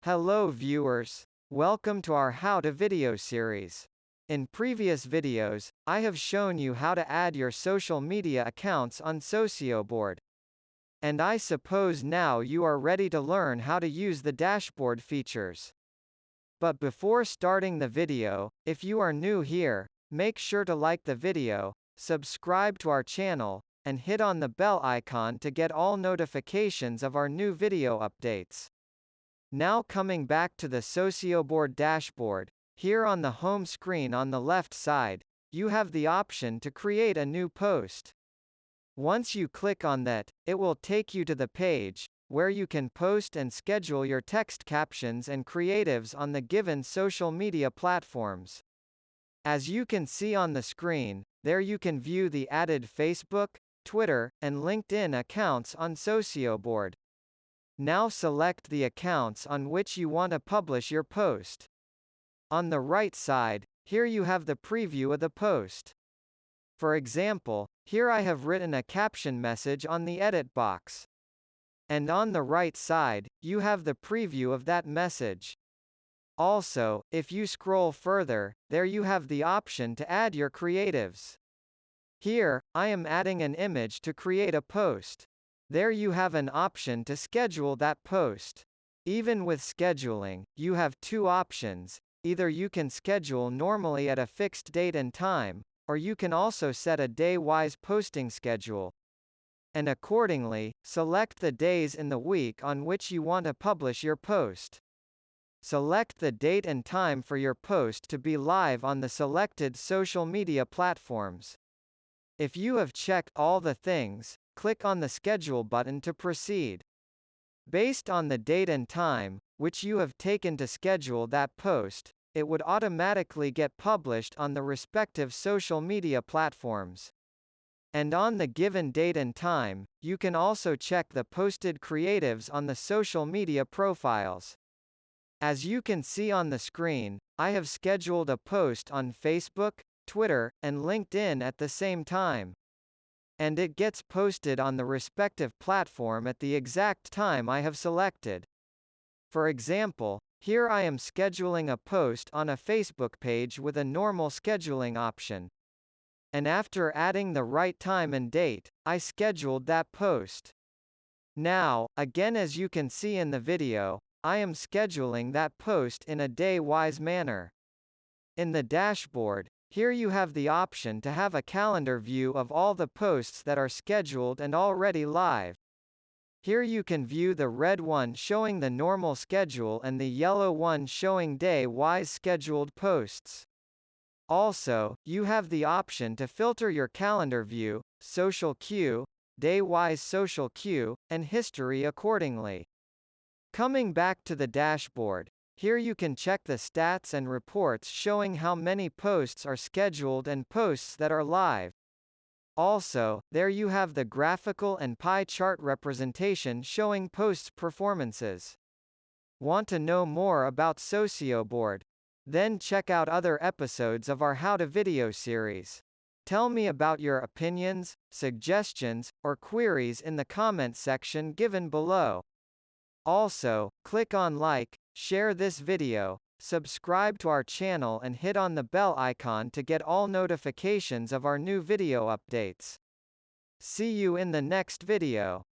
Hello viewers. Welcome to our How to Video series. In previous videos, I have shown you how to add your social media accounts on Socioboard. And I suppose now you are ready to learn how to use the dashboard features. But before starting the video, if you are new here, make sure to like the video, subscribe to our channel, and hit on the bell icon to get all notifications of our new video updates. Now coming back to the Socioboard dashboard, here on the home screen on the left side, you have the option to create a new post. Once you click on that, it will take you to the page, where you can post and schedule your text captions and creatives on the given social media platforms. As you can see on the screen, there you can view the added Facebook, Twitter, and LinkedIn accounts on Socioboard. Now select the accounts on which you want to publish your post. On the right side, here you have the preview of the post. For example, here I have written a caption message on the edit box. And on the right side, you have the preview of that message. Also, if you scroll further, there you have the option to add your creatives. Here, I am adding an image to create a post. There you have an option to schedule that post. Even with scheduling, you have two options. Either you can schedule normally at a fixed date and time, or you can also set a day-wise posting schedule. And accordingly, select the days in the week on which you want to publish your post. Select the date and time for your post to be live on the selected social media platforms. If you have checked all the things, click on the Schedule button to proceed. Based on the date and time, which you have taken to schedule that post, it would automatically get published on the respective social media platforms. And on the given date and time, you can also check the posted creatives on the social media profiles. As you can see on the screen, I have scheduled a post on Facebook, Twitter, and LinkedIn at the same time. And it gets posted on the respective platform at the exact time I have selected. For example, here I am scheduling a post on a Facebook page with a normal scheduling option. And after adding the right time and date, I scheduled that post. Now, again as you can see in the video, I am scheduling that post in a day-wise manner. In the dashboard, here you have the option to have a calendar view of all the posts that are scheduled and already live. Here you can view the red one showing the normal schedule and the yellow one showing day-wise scheduled posts. Also, you have the option to filter your calendar view, social queue, day-wise social queue, and history accordingly. Coming back to the dashboard, here you can check the stats and reports showing how many posts are scheduled and posts that are live. Also, there you have the graphical and pie chart representation showing posts' performances. Want to know more about Socioboard? Then check out other episodes of our How to Video series. Tell me about your opinions, suggestions, or queries in the comment section given below. Also, click on like, share this video, subscribe to our channel and hit on the bell icon to get all notifications of our new video updates. See you in the next video.